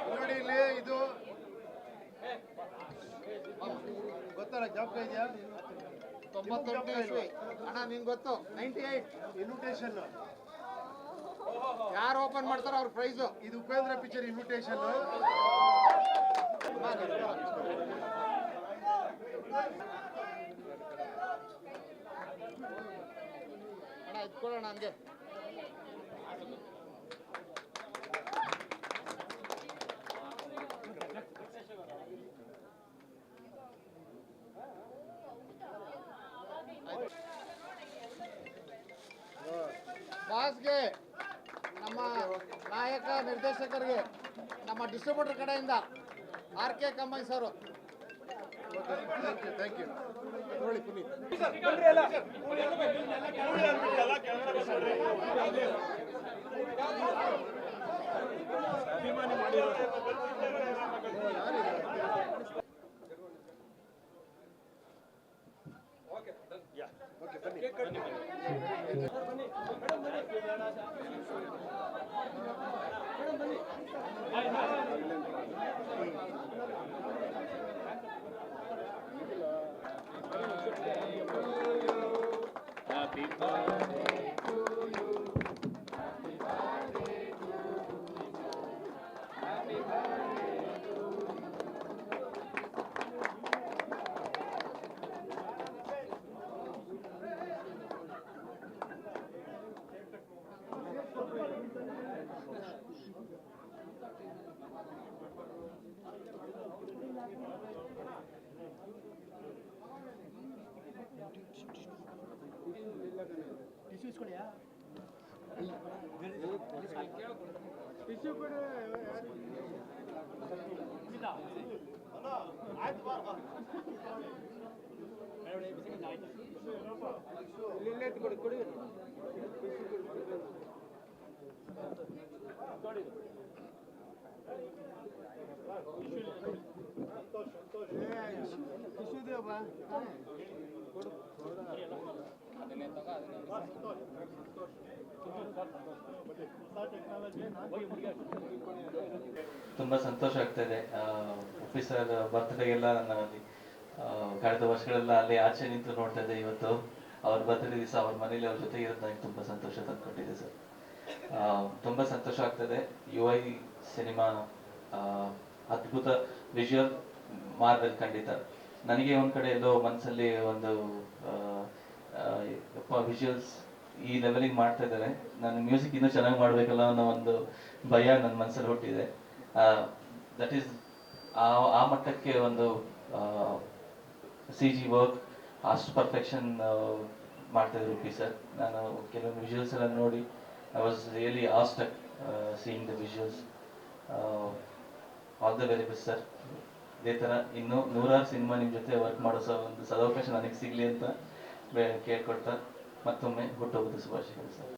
ನೋಡಿ ಇಲ್ಲಿ ಇದು ಗೊತ್ತಲ್ಲ, ಜ್ಞಾಪಕ ಇದೆಯಾ? 98 ಇಸ್ವಿ ಅಣ್ಣ, ನಿಂಗೆ ಗೊತ್ತು? 98 ಇನ್ವಿಟೇಷನ್ ಯಾರು ಓಪನ್ ಮಾಡ್ತಾರೋ ಅವ್ರ ಪ್ರೈಸು. ಇದು ಉಪೇಂದ್ರ ಪಿಕ್ಚರ್ ಇನ್ವಿಟೇಷನ್. ಅಣ್ಣ ಇಟ್ಕೊಳ್ಳೋಣ ಹಂಗೆ. ಬಾಸ್ಗೆ, ನಮ್ಮ ನಾಯಕ ನಿರ್ದೇಶಕರಿಗೆ, ನಮ್ಮ ಡಿಸ್ಟ್ರಿಬ್ಯೂಟರ್ ಕಡೆಯಿಂದ RK ಕಂಬೈನ್ಸ್ ಅವರು. Thank you. ನೋಡಿ ಪುನೀತ್ ಅಭಿಮಾನಿ ಮಾಡಿರೋದು. Happy birthday to you. Happy birthday to you. Happy birthday to you. Tissue ಇಸ್ಕೊಳ್ಳಿಯಾ? ಟಿಶ್ಯೂ ಕೂಡ ಕೊಡಿ ಕೊಡಿ. ಟಿಶ್ಯೂ ದೇವ ಕೊಡು. ತುಂಬಾ ಸಂತೋಷ ಆಗ್ತದೆ. ಆಫೀಸರ್ ಬರ್ತ್ಡೇಗೆಲ್ಲ ನಾನು ಅಲ್ಲಿ ಕಳೆದ ವರ್ಷಗಳೆಲ್ಲ ಅಲ್ಲಿ ಆಚೆ ನಿಂತು ನೋಡ್ತಾ ಇದ್ದೆ. ಇವತ್ತು ಅವ್ರ ಬರ್ತ್ಡೇ ದಿವಸ ಅವ್ರ ಮನೇಲಿ ಅವ್ರ ಜೊತೆ ಇರೋದು ನನಗೆ ತುಂಬಾ ಸಂತೋಷ ತಂದ್ಕೊಟ್ಟಿದೆ ಸರ್. ತುಂಬಾ ಸಂತೋಷ ಆಗ್ತದೆ. UI ಸಿನಿಮಾ ಅದ್ಭುತ ವಿಜುವಲ್ ಮಾರ್ವೆಲ್ ಖಂಡಿತ. ನನಗೆ ಒಂದ್ ಕಡೆ ಎಲ್ಲೋ ಮನಸ್ಸಲ್ಲಿ ಒಂದು ವಿಜುವಲ್ಸ್ ಈ ಲೆವೆಲಿಗೆ ಮಾಡ್ತಾ ಇದ್ದಾರೆ, ನಾನು ಮ್ಯೂಸಿಕ್ ಇನ್ನೂ ಚೆನ್ನಾಗಿ ಮಾಡ್ಬೇಕಲ್ಲ ಅನ್ನೋ ಒಂದು ಭಯ ನನ್ನ ಮನಸ್ಸಲ್ಲಿ ಹುಟ್ಟಿದೆ. ದಟ್ ಈಸ್ ಆ ಮಟ್ಟಕ್ಕೆ ಒಂದು CG ವರ್ಕ್ ಅಷ್ಟು ಪರ್ಫೆಕ್ಷನ್ ಮಾಡ್ತಾ ಇದ್ರು ರೂಪಿ ಸರ್. ನಾನು ಕೆಲವೊಂದು ವಿಜುವಲ್ಸ್ ಎಲ್ಲ ನೋಡಿ I was really awestruck seeing the visuals. All the very best sir. ಇದೇ ಥರ ಇನ್ನೂ 100 ಸಿನಿಮಾ ನಿಮ್ಮ ಜೊತೆ ವರ್ಕ್ ಮಾಡೋ ಒಂದು ಸದವಕಾಶ ನನಗೆ ಸಿಗಲಿ ಅಂತ ಕೇಳ್ಕೊಳ್ತಾ ಮತ್ತೊಮ್ಮೆ ಹುಟ್ಟುಹಬ್ಬದ ಶುಭಾಶಯಗಳು sir.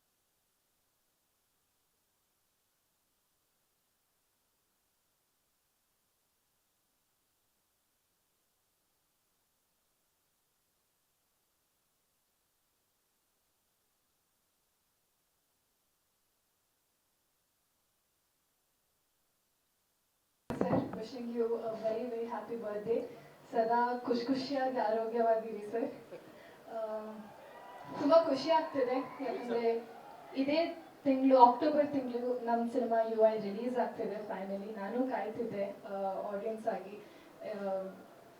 Wishing you a very very happy birthday. ಸದಾ ಖುಷಿಯಾಗಿ ಆರೋಗ್ಯವಾಗಿರಿ ಸರ್. ತುಂಬ ಖುಷಿ ಆಗ್ತಿದೆ ಯಾಕಂದರೆ ಇದೇ ತಿಂಗಳು ಅಕ್ಟೋಬರ್ ತಿಂಗಳು ನಮ್ಮ ಸಿನಿಮಾ UI ರಿಲೀಸ್ ಆಗ್ತಿದೆ ಫೈನಲಿ. ನಾನು ಕಾಯ್ತಿದ್ದೆ ಆಡಿಯನ್ಸ್ ಆಗಿ.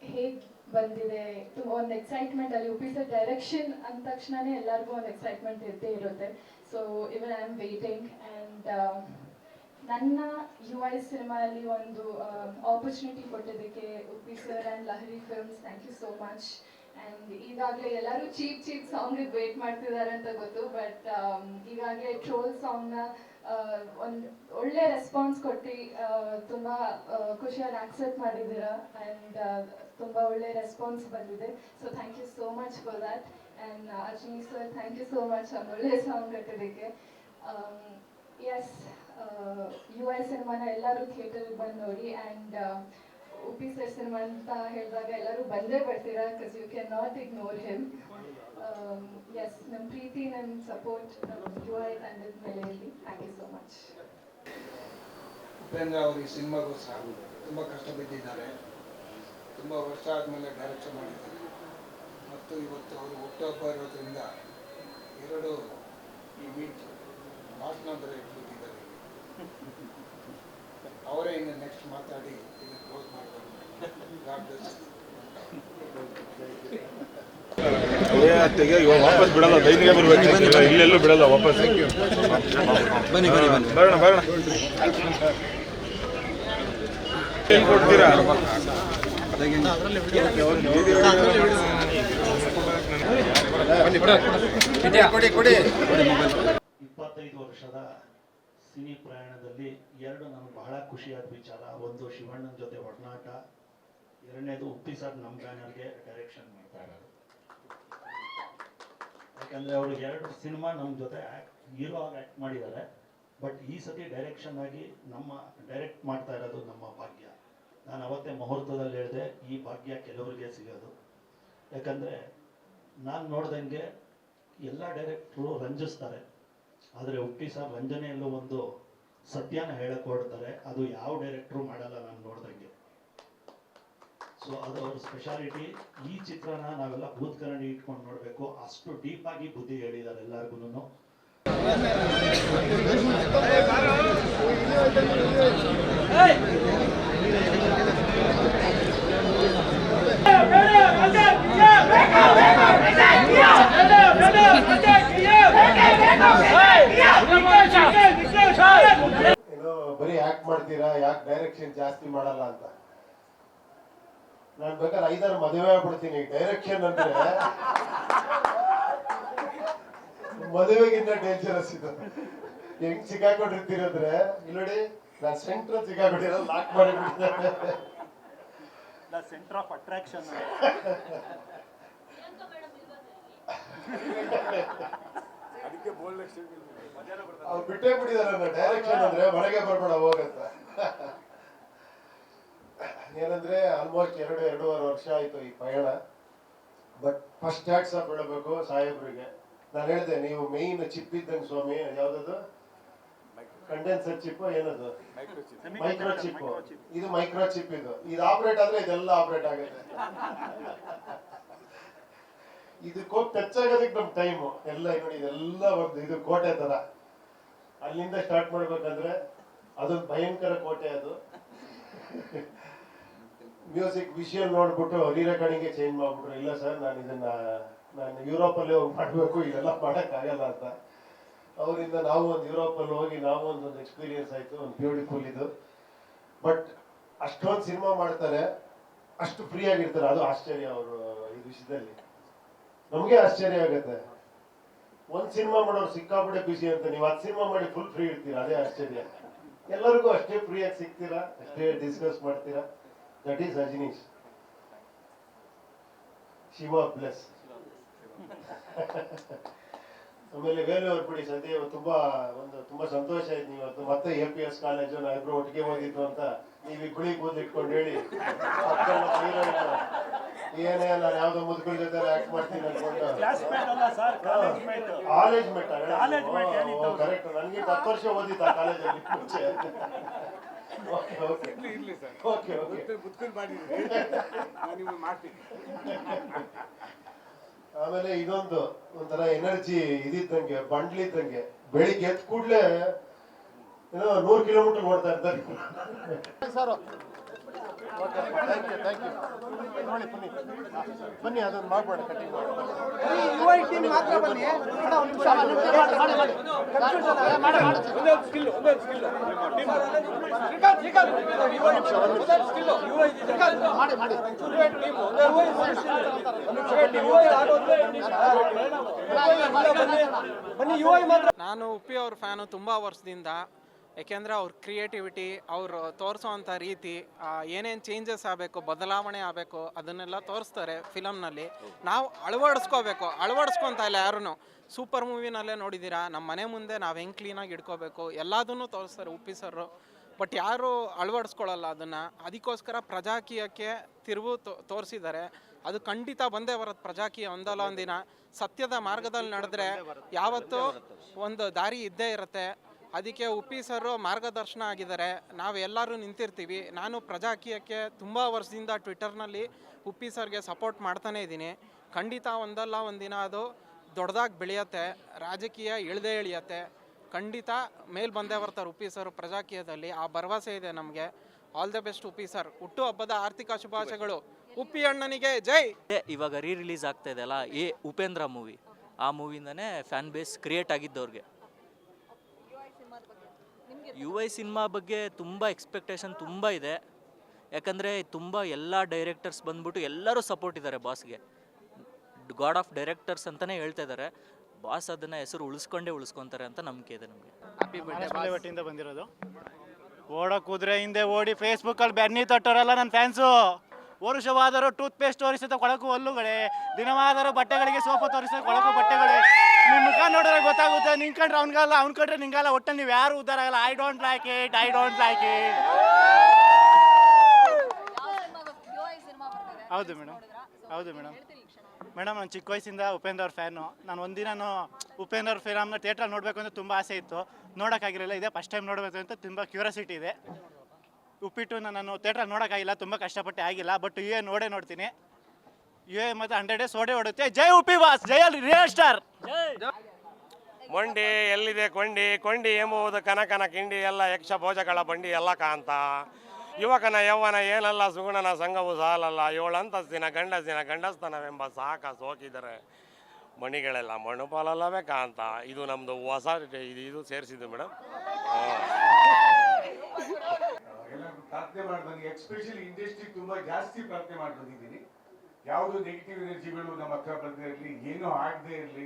ಹೇಗೆ ಬಂದಿದೆ ತುಂಬ ಒಂದು ಎಕ್ಸೈಟ್ಮೆಂಟ್. ಅಲ್ಲಿ UP ಸರ್ ಡೈರೆಕ್ಷನ್ ಅಂದ ತಕ್ಷಣವೇ ಎಲ್ಲರಿಗೂ ಒಂದು ಎಕ್ಸೈಟ್ಮೆಂಟ್ ಇದ್ದೇ ಇರುತ್ತೆ. So even I am waiting. And ನನ್ನ UI ಸಿನಿಮಾದಲ್ಲಿ ಒಂದು ಆಪರ್ಚುನಿಟಿ ಕೊಟ್ಟಿದ್ದಕ್ಕೆ UP sir and Lahari films, thank you so much. And ಈಗಾಗಲೇ ಎಲ್ಲರೂ ಚೀಪ್ ಸಾಂಗಿಗೆ ವೇಟ್ ಮಾಡ್ತಿದ್ದಾರೆ ಅಂತ ಗೊತ್ತು, ಬಟ್ ಈಗಾಗಲೇ ಟ್ರೋಲ್ ಸಾಂಗ್ನ ಒಂದು ಒಳ್ಳೆ ರೆಸ್ಪಾನ್ಸ್ ಕೊಟ್ಟು ತುಂಬ ಖುಷಿಯಾಗಿ ಆಕ್ಸೆಪ್ಟ್ ಮಾಡಿದ್ದೀರಾ. ಆ್ಯಂಡ್ ತುಂಬ ಒಳ್ಳೆ ರೆಸ್ಪಾನ್ಸ್ ಬಂದಿದೆ. So thank you so much for that. And Arjun sir, thank you so much ಒಂದು ಒಳ್ಳೆ ಸಾಂಗ್ ಕಟ್ಟಿದ್ದಕ್ಕೆ. ಎಸ್, UI ಸಿನಿಮಾನ ಎಲ್ಲರೂ ಥಿಯೇಟರ್ಗೆ ಬಂದು ನೋಡಿ. ಆ್ಯಂಡ್ ಉಪ್ಪಿ ಸರ್ ಸಿನಿಮಾ ಅಂತ ಹೇಳಿದಾಗ ಎಲ್ಲರೂ ಬಂದೇ ಬರ್ತೀರಾ, because you can not ignore him. Yes, ನಮ್ಮ ಪ್ರೀತಿ, ನನ್ನ ಸಪೋರ್ಟ್ UI ತಂಡದ ಮೇಲೆ ಇರಲಿ. Thank you so much. Upendra ಅವರು ಈ ಸಿನಿಮಾಗೋಸ್ಕರ ತುಂಬ ಕಷ್ಟ ಬಿದ್ದಿದ್ದಾರೆ. ತುಂಬ ವರ್ಷ ಆದಮೇಲೆ ಡೈರೆಕ್ಷನ್ ಮಾಡಿದ್ದಾರೆ ಮತ್ತು ಇವತ್ತು ಅವರು ಹುಟ್ಟುಹಬ್ಬ ಇರೋದ್ರಿಂದ ಎರಡು ಈ ವೀಕ್ ಭಾಷಣ ಬೇರೆ ಇಟ್ಬಿಟ್ಟಿದ್ದಾರೆ. ಅವರೇ ಇನ್ನು ನೆಕ್ಸ್ಟ್ ಮಾತಾಡಿ ಇದನ್ನು ಕ್ಲೋಸ್ ಮಾಡಬೇಕು. ಇವಾಗ ವಾಪಸ್ ಬಿಡಲ್ಲ, ದೈನಿಕ ಬರಬೇಕು, ಇಲ್ಲೆಲ್ಲೂ ಬಿಡಲ್ಲ ವಾಪಸ್. ಬನ್ನಿ ಬನ್ನಿ ಬನ್ನಿ, ಬರೋಣ ಬರೋಣ. ಏನು ಕೊಡ್ತೀರಾ? 25 ವರ್ಷದ ಸಿನಿ ಪ್ರಯಾಣದಲ್ಲಿ ಎರಡು ನನಗೆ ಬಹಳ ಖುಷಿಯಾದ ವಿಚಾರ. ಒಂದು, ಶಿವಣ್ಣನ ಜೊತೆ ಒಡನಾಟ. ಎರಡನೇದು, ಉಪ್ಪಿ ಸರ್ ನಮ್ಮ ಬ್ಯಾನರ್ಗೆ ಡೈರೆಕ್ಷನ್ ಮಾಡ್ತಾ ಇರೋದು. ಯಾಕಂದರೆ ಅವರು 2 ಸಿನಿಮಾ ನಮ್ಮ ಜೊತೆ ಹೀರೋ ಆಗಿ ಆ್ಯಕ್ಟ್ ಮಾಡಿದ್ದಾರೆ. ಬಟ್ ಈ ಸತಿ ಡೈರೆಕ್ಷನ್ ಆಗಿ ಡೈರೆಕ್ಟ್ ಮಾಡ್ತಾ ಇರೋದು ನಮ್ಮ ಭಾಗ್ಯ. ನಾನು ಅವತ್ತೇ ಮುಹೂರ್ತದಲ್ಲಿ ಹೇಳಿದೆ, ಈ ಭಾಗ್ಯ ಕೆಲವರಿಗೆ ಸಿಗೋದು. ಯಾಕಂದರೆ ನಾನು ನೋಡ್ದಂಗೆ ಎಲ್ಲ ಡೈರೆಕ್ಟ್ರು ರಂಜಿಸ್ತಾರೆ, ಆದರೆ ಉಪ್ಪಿ ಸರ್ ರಂಜನೆಯಲ್ಲೂ ಒಂದು ಸತ್ಯನ ಹೇಳಕ್ಕೆ ಹೊರಡ್ತಾರೆ. ಅದು ಯಾವ ಡೈರೆಕ್ಟ್ರು ಮಾಡಲ್ಲ ನಾನು ನೋಡ್ದಂಗೆ. ಸೊ ಅದು ಅವ್ರ ಸ್ಪೆಷಾಲಿಟಿ. ಈ ಚಿತ್ರನ ನಾವೆಲ್ಲ ಭೂತ್ ಕನ್ನಡಿ ಇಟ್ಕೊಂಡು ನೋಡಬೇಕು, ಅಷ್ಟು ಡೀಪಾಗಿ ಬುದ್ಧಿ ಹೇಳಿದ್ದಾರೆ ಎಲ್ಲರಿಗೂ. ಏನೋ ಬರೀ ಯಾಕೆ ಮಾಡ್ತೀರಾ, ಯಾಕೆ ಡೈರೆಕ್ಷನ್ ಜಾಸ್ತಿ ಮಾಡಲ್ಲ ಅಂತ. ನಾನು ಬೇಕಾದ್ರೆ 5-6 ಮದುವೆ ಆಗ್ಬಿಡ್ತೀನಿ. ಡೈರೆಕ್ಷನ್ ಅಂದ್ರೆ ಮದುವೆಗಿಂತ ಡೇಂಜರಸ್ ಇದು. ಹೆಂಗ್ ಸಿಕ್ಕಾಕೊಂಡಿರ್ತೀರಂದ್ರೆ, ಇಲ್ಲಿ ನೋಡಿ, ನಾನು ಸೆಂಟ್ರ್ ಸಿಕ್ಕಾಕೊಂಡಿರೋ, ಲಾಕ್ ಮಾಡಿಬಿಟ್ಟಿದ್ದೆ. Center of attraction. ಅವ್ರು ಬಿಟ್ಟೇ ಬಿಟ್ಟಿದಾರೆ ಡೈರೆಕ್ಷನ್ ಅಂದ್ರೆ, ಮನೆಗೆ ಬರ್ಬೇಡ ಹೋಗಂತ. ಏನಂದ್ರೆ ಆಲ್ಮೋಸ್ಟ್ 2-2.5 ವರ್ಷ ಆಯ್ತು ಈ ಪಯಣ. ಬಟ್ ಫಸ್ಟ್ ಹ್ಯಾಟ್ಸ್ ಆಫ್ ಹೇಳಬೇಕು ಸಾಹೇಬ್ರಿಗೆ. ನಾನು ಹೇಳಿದೆ, ನೀವು ಮೇಯ್ನ್ ಚಿಪ್ ಇದ್ದಂಗೆ ಸ್ವಾಮಿ. ಯಾವ್ದದು ಕಂಡೆನ್ಸರ್ ಚಿಪ್, ಏನದು ಮೈಕ್ರೋ ಚಿಪ್. ಇದು ಮೈಕ್ರೋ ಚಿಪ್. ಇದು ಆಪರೇಟ್ ಆದ್ರೆ ಇದೆಲ್ಲ ಆಪರೇಟ್ ಆಗುತ್ತೆ. ಇದಕ್ಕೆ ಹೋಗಿ ಟಚ್ ಆಗೋದಕ್ಕೆ ನಮ್ ಟೈಮು ಎಲ್ಲ. ನೋಡಿ, ಇದೆಲ್ಲ ಒಂದು ಇದು ಕೋಟೆ ತರ. ಅಲ್ಲಿಂದ ಸ್ಟಾರ್ಟ್ ಮಾಡ್ಬೇಕಂದ್ರೆ ಅದೊಂದು ಭಯಂಕರ ಕೋಟೆ. ಅದು ಮ್ಯೂಸಿಕ್ ವಿಷುವಲ್ ನೋಡ್ಬಿಟ್ಟು ರೀರೆಕಾರ್ಡಿಂಗ್ಗೆ ಚೇಂಜ್ ಮಾಡ್ಬಿಟ್ರು. ಇಲ್ಲ ಸರ್, ನಾನು ಯುರೋಪಲ್ಲಿ ಹೋಗಿ ಮಾಡಬೇಕು, ಇದೆಲ್ಲ ಮಾಡೋಕ್ಕಾಗಲ್ಲ ಅಂತ. ಅವರಿಂದ ನಾವು ಒಂದು ಯುರೋಪಲ್ಲಿ ಹೋಗಿ ನಾವು ಒಂದು ಎಕ್ಸ್ಪೀರಿಯನ್ಸ್ ಆಯಿತು, ಒಂದು ಬ್ಯೂಟಿಫುಲ್ ಇದು. ಬಟ್ ಅಷ್ಟೊಂದು ಸಿನಿಮಾ ಮಾಡ್ತಾರೆ, ಅಷ್ಟು ಫ್ರೀ ಆಗಿರ್ತಾರೆ. ಅದು ಆಶ್ಚರ್ಯ ಅವರು ಈ ವಿಷಯದಲ್ಲಿ. ನಮಗೆ ಆಶ್ಚರ್ಯ ಆಗುತ್ತೆ. ಒಂದು ಸಿನಿಮಾ ಮಾಡೋರು ಸಿಕ್ಕಾಪಟ್ಟೆ ಬಿಸಿ ಅಂತ, ನೀವು 10 ಸಿನಿಮಾ ಮಾಡಿ ಫುಲ್ ಫ್ರೀ ಇರ್ತೀರಾ. ಅದೇ ಆಶ್ಚರ್ಯ. ಎಲ್ಲರಿಗೂ ಅಷ್ಟೇ ಫ್ರೀಯಾಗಿ ಸಿಗ್ತೀರಾ, ಅಷ್ಟೇ ಡಿಸ್ಕಸ್ ಮಾಡ್ತೀರಾ. That is Ajaneesh. Shiva plus. ಆಮೇಲೆ ವೇಲು ಅವ್ರು ಬಿಡಿ, ಸದ್ಯ ತುಂಬಾ ಸಂತೋಷ ಆಯ್ತು. ನೀವು ಮತ್ತೆ APS ಕಾಲೇಜು ನಾವಿಬ್ರು ಒಟ್ಟಿಗೆ ಓದಿದ್ದು ಅಂತ ನೀವು ಈ ಗುಳಿ ಕೂದಲು ಇಟ್ಕೊಂಡು ಹೇಳಿ, ಏನೇ ನಾನು ಯಾವ್ದೋ ಮುದುಕರ ಜೊತೆ ಆಕ್ಟ್ ಮಾಡ್ತೀನಿ ಅನ್ಕೊಂಡು. College mate correct. ನನಗೆ 10 ವರ್ಷ ಓದಿದ್ದ ಆ ಕಾಲೇಜಲ್ಲಿ ಮುಂಚೆ. ಆಮೇಲೆ ಇದೊಂದು ಒಂಥರ ಎನರ್ಜಿ ಇದ್ದಂಗೆ, ಬಂಡ್ಲಿದ್ದಂಗೆ. ಬೆಳಿಗ್ಗೆ ಎದ್ದು ಕೂಡ್ಲೆ ಏನೋ 100 ಕಿಲೋಮೀಟರ್ ಓಡ್ತಾ ಇರ್ತಾರೆ. ಬನ್ನಿ, ಅದೊಂದು ಮಾಡ್ಬೇಡ, ಕಟಿಂಗ್ ನಾನು ಉಪ್ಪಿ ಅವ್ರ ಫ್ಯಾನು ತುಂಬ ವರ್ಷದಿಂದ. ಯಾಕೆಂದರೆ ಅವ್ರ ಕ್ರಿಯೇಟಿವಿಟಿ, ಅವರು ತೋರಿಸೋವಂಥ ರೀತಿ, ಏನೇನು ಚೇಂಜಸ್ ಆಗಬೇಕು, ಬದಲಾವಣೆ ಆಗಬೇಕು, ಅದನ್ನೆಲ್ಲ ತೋರಿಸ್ತಾರೆ ಫಿಲಮ್ನಲ್ಲಿ. ನಾವು ಅಳವಡಿಸ್ಕೊತಾ ಇಲ್ಲ ಯಾರೂ. ಸೂಪರ್ ಮೂವಿನಲ್ಲೇ ನೋಡಿದ್ದೀರಾ, ನಮ್ಮ ಮನೆ ಮುಂದೆ ನಾವು ಹೆಂಗೆ ಕ್ಲೀನಾಗಿ ಇಟ್ಕೋಬೇಕು ಎಲ್ಲದನ್ನೂ ತೋರಿಸ್ತಾರೆ ಉಪ್ಪಿ ಸರ್. ಬಟ್ ಯಾರು ಅಳವಡಿಸ್ಕೊಳ್ಳಲ್ಲ ಅದನ್ನು. ಅದಕ್ಕೋಸ್ಕರ ಪ್ರಜಾಕೀಯಕ್ಕೆ ತಿರುವು ತೋರಿಸಿದ್ದಾರೆ. ಅದು ಖಂಡಿತ ಬಂದೇ ಬರುತ್ತೆ. ಪ್ರಜಾಕೀಯ ಒಂದಲ್ಲ ಒಂದಿನ ಸತ್ಯದ ಮಾರ್ಗದಲ್ಲಿ ನಡೆದ್ರೆ ಯಾವತ್ತೂ ಒಂದು ದಾರಿ ಇದ್ದೇ ಇರುತ್ತೆ. ಅದಕ್ಕೆ ಉಪ್ಪಿ ಸರು ಮಾರ್ಗದರ್ಶನ ಆಗಿದ್ದಾರೆ. ನಾವೆಲ್ಲರೂ ನಿಂತಿರ್ತೀವಿ. ನಾನು ಪ್ರಜಾಕೀಯಕ್ಕೆ ತುಂಬ ವರ್ಷದಿಂದ ಟ್ವಿಟರ್ನಲ್ಲಿ ಉಪ್ಪಿ ಸರ್ಗೆ ಸಪೋರ್ಟ್ ಮಾಡ್ತಾನೇ ಇದ್ದೀನಿ. ಖಂಡಿತ ಒಂದಲ್ಲ ಒಂದಿನ ಅದು ದೊಡ್ಡದಾಗಿ ಬೆಳೆಯುತ್ತೆ, ರಾಜಕೀಯ ಇಳಿದೇ ಇಳಿಯುತ್ತೆ. ಖಂಡಿತ ಮೇಲ್ ಬಂದೇ ಬರ್ತಾರೆ ಉಪ್ಪಿ ಸರ್ ಪ್ರಜಾಕೀಯದಲ್ಲಿ. ಆ ಭರವಸೆ ಇದೆ ನಮಗೆ. All the best Uppi sir. ಹುಟ್ಟು ಹಬ್ಬದ ಆರ್ಥಿಕ ಶುಭಾಶಯಗಳು. ಉಪ್ಪಿ ಅಣ್ಣನಿಗೆ ಜೈ. ಇವಾಗ ರಿಲೀಸ್ ಆಗ್ತಾ ಇದೆ ಅಲ್ಲ ಉಪೇಂದ್ರ ಮೂವಿ, ಆ ಮೂವಿಯಿಂದನೇ ಫ್ಯಾನ್ ಬೇಸ್ ಕ್ರಿಯೇಟ್ ಆಗಿದ್ದವ್ರಿಗೆ. UI ಸಿನಿಮಾ ಬಗ್ಗೆ ತುಂಬ ಎಕ್ಸ್ಪೆಕ್ಟೇಷನ್ ತುಂಬ ಇದೆ. ಯಾಕಂದರೆ ತುಂಬ ಎಲ್ಲ ಡೈರೆಕ್ಟರ್ಸ್ ಬಂದ್ಬಿಟ್ಟು ಎಲ್ಲರೂ ಸಪೋರ್ಟ್ ಇದ್ದಾರೆ ಬಾಸ್ಗೆ. ಗಾಡ್ ಆಫ್ ಡೈರೆಕ್ಟರ್ಸ್ ಅಂತಲೇ ಹೇಳ್ತಾ ಇದ್ದಾರೆ. ಬಾಸ್ ಅದನ್ನು ಹೆಸರು ಉಳಿಸ್ಕೊಂತಾರೆ ಅಂತ ನಂಬಿಕೆ ಇದೆ ನಮಗೆ. ಒಟ್ಟಿಂದ ಬಂದಿರೋದು. ಓಡೋ ಕುದುರೆ ಹಿಂದೆ ಓಡಿ ಫೇಸ್ಬುಕ್ಕಲ್ಲಿ ಬೆನ್ನಿ ತಟ್ಟೋರಲ್ಲ ನನ್ನ ಫ್ಯಾನ್ಸು. ವರುಷವಾದರೂ ಟೂತ್ ಪೇಸ್ಟ್ ತೋರಿಸುತ್ತೆ ಕೊಳಕು ಹಲ್ಲುಗಳೇ, ದಿನವಾದರೂ ಬಟ್ಟೆಗಳಿಗೆ ಸೋಪು ತೋರಿಸುತ್ತೆ ಕೊಳಕು ಬಟ್ಟೆಗಳೇ. ನಿಮ್ಮ ಮುಖ ನೋಡಿದ್ರೆ ಗೊತ್ತಾಗುತ್ತೆ, ನಿಂಕೊಂಡ್ರೆ ಅವ್ನಿಗಲ್ಲ, ಅವ್ನು ಕಂಡ್ರೆ ನಿಂಗಲ್ಲ. ಒಟ್ಟಲ್ಲಿ ನೀವು ಯಾರು ಉದ್ದಾರ ಆಗಲ್ಲ. I don't like it. ಹೌದು ಮೇಡಮ್. ನಾನು ಚಿಕ್ಕ ವಯಸ್ಸಿಂದ ಉಪೇಂದ್ರ ಅವ್ರ ಫ್ಯಾನು. ನಾನು ಒಂದಿನ ಉಪೇಂದ್ರ ಅವ್ರ ಫಿಲಮ್ನ ಥಿಯೇಟ್ರಲ್ಲಿ ನೋಡಬೇಕು ಅಂತ ತುಂಬ ಆಸೆ ಇತ್ತು, ನೋಡೋಕ್ಕಾಗಿರಲಿಲ್ಲ. ಇದೇ ಫಸ್ಟ್ ಟೈಮ್ ನೋಡಬೇಕು ಅಂತ ತುಂಬ ಕ್ಯೂರಿಯಾಸಿಟಿ ಇದೆ. ಉಪ್ಪಿಟ್ಟು ನಾನು ಥಿಯೇಟ್ರಲ್ಲಿ ನೋಡೋಕ್ಕಾಗಿಲ್ಲ, ತುಂಬ ಕಷ್ಟಪಟ್ಟೆ ಆಗಿಲ್ಲ. ಬಟ್ UA ನೋಡ್ತೀನಿ. UA ಮತ್ತು 100 ಡೇಸ್ ಓಡುತ್ತೆ. ಜೈ ಉಪ್ಪಿ ಬಾಸ್, ಜೈ ರಿಯಲ್ ಸ್ಟಾರ್. ಮೊಂಡಿ ಎಲ್ಲಿದೆ ಕೊಂಡಿ ಎಂಬುವುದು ಕನಕನ ಕಿಂಡಿ, ಎಲ್ಲ ಯಕ್ಷ ಭೋಜಗಳ ಬಂಡಿ ಎಲ್ಲ ಕಾಂತ. ಯುವಕನ ಯೌವನ ಏನಲ್ಲ ಸುಗುಣನ ಸಂಘವು ಸಾಲಲ್ಲ. 7 ಅಂತಸ್ತಿನ ಗಂಡಸ್ತನವೆಂಬ ಸಾಕ ಸೋಕಿದರೆ ಮಣಿಗಳೆಲ್ಲ ಮಣ್ಣುಪಾಲಲ್ಲವೇ ಕಾಂತ. ಇದು ನಮ್ಮದು ಹೊಸ ಇದು ಸೇರಿಸಿದ್ದು ಮೇಡಮ್. ಎಲ್ಲರೂ ಪ್ರಾರ್ಥನೆ ಮಾಡಿ ಬಂದು, ಎಸ್ಪೆಷಲಿ ಇಂಡಸ್ಟ್ರಿ ತುಂಬಾ ಜಾಸ್ತಿ ಪ್ರಾರ್ಥನೆ ಮಾಡಿ ಬಂದಿದ್ದೀನಿ. ಯಾವುದು ನೆಗೆಟಿವ್ ಎನರ್ಜಿಗಳು ನಮ್ಮ ಹತ್ರ ಬರ್ದೇ ಇರಲಿ, ಏನೂ ಆಗದೆ ಇರಲಿ.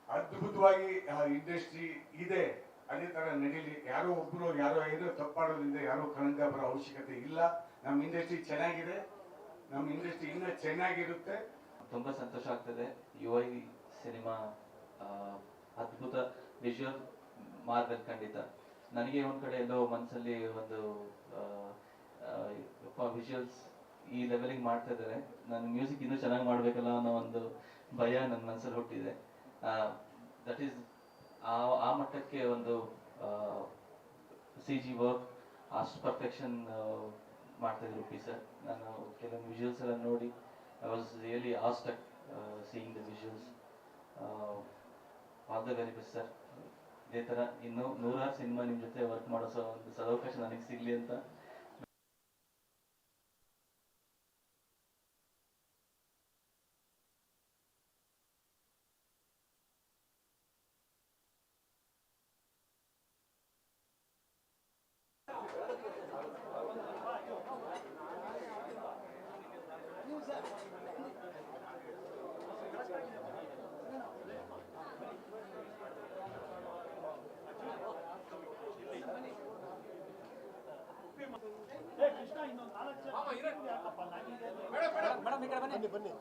ಅದ್ಭುತವಾಗಿ ಇಂಡಸ್ಟ್ರಿ ಇದೆ, ಅದೇ ತರ ನಡೀಲಿ. ಯಾರೋ ಒಬ್ರು ಏನೋ ತಪ್ಪು ಮಾಡೋದ್ರಿಂದ ಯಾರೋ ಕಳಂಕ ಬರೋ ಅವಶ್ಯಕತೆ ಇಲ್ಲ. ನಮ್ಮ ಇಂಡಸ್ಟ್ರಿ ಚೆನ್ನಾಗಿದೆ, ನಮ್ಮ ಇಂಡಸ್ಟ್ರಿ ಇನ್ನೂ ಚೆನ್ನಾಗಿರುತ್ತೆ. ತುಂಬ ಸಂತೋಷ ಆಗ್ತದೆ. UI ಸಿನಿಮಾ ಅದ್ಭುತ ವಿಜುವಲ್ ಮಾರ್ಗಲ್ ಖಂಡಿತ. ನನಗೆ ಒಂದು ಕಡೆ ಎಲ್ಲೋ ಮನಸ್ಸಲ್ಲಿ ಒಂದು ವಿಜುವಲ್ಸ್ ಈ ಲೆವೆಲಿಗೆ ಮಾಡ್ತಾ ಇದ್ದಾರೆ, ನಾನು ಮ್ಯೂಸಿಕ್ ಇನ್ನೂ ಚೆನ್ನಾಗಿ ಮಾಡಬೇಕಲ್ಲ ಅನ್ನೋ ಒಂದು ಭಯ ನನ್ನ ಮನಸ್ಸಲ್ಲಿ ಹುಟ್ಟಿದೆ. ದಟ್ ಈಸ್ ಆ ಮಟ್ಟಕ್ಕೆ ಒಂದು CG ವರ್ಕ್ ಅಷ್ಟು ಪರ್ಫೆಕ್ಷನ್ ಮಾಡ್ತಾ ಇದ್ರು ಉಪ್ಪಿ ಸರ್. ನಾನು ಕೆಲವೊಂದು ವಿಜುವಲ್ಸ್ ಎಲ್ಲ ನೋಡಿ I was really awestruck seeing the visuals. All the very best sir. ಇದೇ ಥರ ಇನ್ನೂ 100 ಸಿನಿಮಾ ನಿಮ್ಮ ಜೊತೆ ವರ್ಕ್ ಮಾಡೋ ಒಂದು ಸದವಕಾಶ ನನಗೆ ಸಿಗಲಿ ಅಂತ. ಬನ್ನಿ.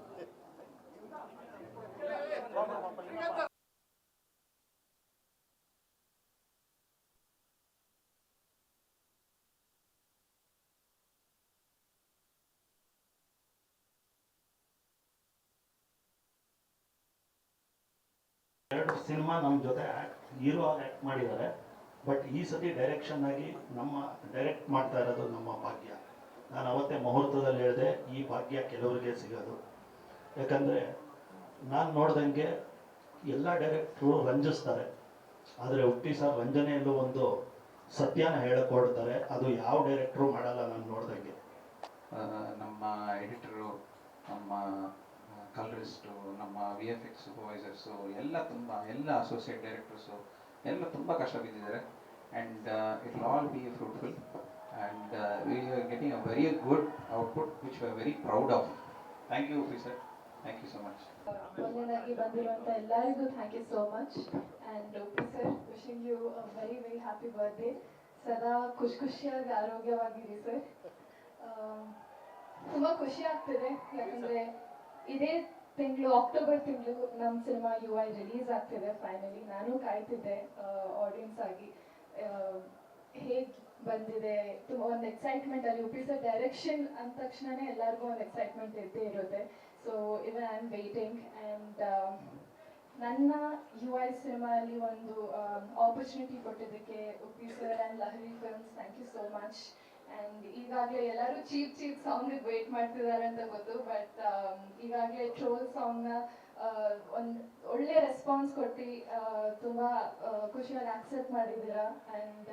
ಎರಡು ಸಿನಿಮಾ ನಮ್ಮ ಜೊತೆ ಹೀರೋ ಆಗಿ ಆ್ಯಕ್ಟ್ ಮಾಡಿದ್ದಾರೆ. ಬಟ್ ಈ ಸತಿ ಡೈರೆಕ್ಷನ್ ಆಗಿ ಡೈರೆಕ್ಟ್ ಮಾಡ್ತಾ ಇರೋದು ನಮ್ಮ ಭಾಗ್ಯ. ನಾನು ಅವತ್ತೇ ಮುಹೂರ್ತದಲ್ಲಿ ಹೇಳಿದೆ, ಈ ಭಾಗ್ಯ ಕೆಲವರಿಗೆ ಸಿಗೋದು. ಯಾಕಂದರೆ ನಾನು ನೋಡ್ದಂಗೆ ಎಲ್ಲ ಡೈರೆಕ್ಟ್ರು ರಂಜಿಸ್ತಾರೆ, ಆದರೆ ಉಪ್ಪಿ ಸರ್ ರಂಜನೆಯಲ್ಲೂ ಒಂದು ಸತ್ಯನ ಹೇಳಿಕೊಡ್ತಾರೆ. ಅದು ಯಾವ ಡೈರೆಕ್ಟ್ರು ಮಾಡಲ್ಲ ನಾನು ನೋಡ್ದಂಗೆ. ನಮ್ಮ ಎಡಿಟರು, ನಮ್ಮ ಕಲರಿಸ್ಟು, ನಮ್ಮ VFX ಸೂಪರ್ವೈಸರ್ಸು ಎಲ್ಲ ಅಸೋಸಿಯೇಟ್ ಡೈರೆಕ್ಟರ್ಸು ಎಲ್ಲ ತುಂಬ ಕಷ್ಟ ಬಿದ್ದಿದ್ದಾರೆ. And it will all be fruitful and we are getting a very good output which we are very proud of. Thank you Uppi sir, thank you so much. ಮೊದಲನೇದಾಗಿ ಬಂದಿರುವಂಥ ಎಲ್ಲರಿಗೂ thank you so much. And Uppi sir, wishing you a very very happy birthday. ಸದಾ ಖುಷಿಯಾಗಿ ಆರೋಗ್ಯವಾಗಿರಿ sir. ತುಂಬ ಖುಷಿ ಆಗ್ತಿದೆ, ಯಾಕಂದರೆ ಇದೇ ತಿಂಗಳು ಅಕ್ಟೋಬರ್ ತಿಂಗಳು ನಮ್ಮ ಸಿನಿಮಾ UI ರಿಲೀಸ್ ಆಗ್ತಿದೆ ಫೈನಲಿ. ನಾನು ಕಾಯ್ತಿದ್ದೆ ಆಡಿಯನ್ಸ್ ಆಗಿ ಹೇಗೆ ಬಂದಿದೆ. ತುಂಬ ಒಂದು ಎಕ್ಸೈಟ್ಮೆಂಟ್ ಅಲ್ಲಿ ಉಪಿ ಸರ್ ಡೈರೆಕ್ಷನ್ ಅಂದ ತಕ್ಷಣನೇ ಎಲ್ಲರಿಗೂ ಒಂದು ಎಕ್ಸೈಟ್ಮೆಂಟ್ ಇದ್ದೇ ಇರುತ್ತೆ. So even I am waiting. And ನನ್ನ UI ಸಿನಿಮಾ ಅಲ್ಲಿ ಒಂದು ಆಪರ್ಚುನಿಟಿ ಕೊಟ್ಟಿದ್ದಕ್ಕೆ Uppi sir and Lahari films, thank you so much. And ಈಗಾಗಲೇ ಎಲ್ಲರೂ ಚೀಪ್ ಸಾಂಗಿಗೆ ವೇಟ್ ಮಾಡ್ತಿದ್ದಾರೆ ಅಂತ ಗೊತ್ತು, ಬಟ್ ಈಗಾಗಲೇ ಟ್ರೋಲ್ ಸಾಂಗ್ನ ಒಂದು ಒಳ್ಳೆ ರೆಸ್ಪಾನ್ಸ್ ಕೊಟ್ಟು ತುಂಬ ಖುಷಿಯಾಗಿ ಆಕ್ಸೆಪ್ಟ್ ಮಾಡಿದ್ದೀರಾ. ಆ್ಯಂಡ್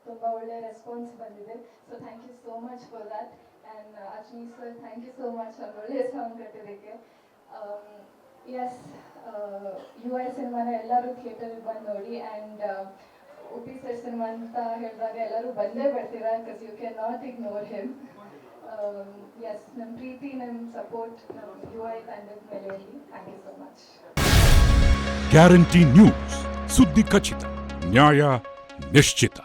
ತುಂಬ ಒಳ್ಳೆ ರೆಸ್ಪಾನ್ಸ್ ಬಂದಿದೆ. So thank you so much for that. And Ajmeer sir, thank you so much ಒಂದು ಒಳ್ಳೆ ಸಾಂಗ್ ಕಟ್ಟಿದ್ದಕ್ಕೆ. ಎಸ್, UI ಸಿನಿಮಾನ ಎಲ್ಲರೂ ಥಿಯೇಟರ್ಗೆ ಬಂದು ನೋಡಿ. ಆ್ಯಂಡ್ ಉಪಿ ಸರ್ ಸಿನಿಮಾ ಅಂತ ಹೇಳಿದಾಗ ಎಲ್ಲರೂ ಬಂದೇ ಬರ್ತೀರಾ, because you can not ignore him. Yes, ನಮ್ಮ ಪ್ರೀತಿ, ನಮ್ಮ ಸಪೋರ್ಟ್ ನಮ್ಮ UI ತಂಡದ ಮೇಲೆ ಇರಲಿ. Thank you so much. Guarantee news, ಸುದ್ದಿ ಖಚಿತ, ನ್ಯಾಯ ನಿಶ್ಚಿತ.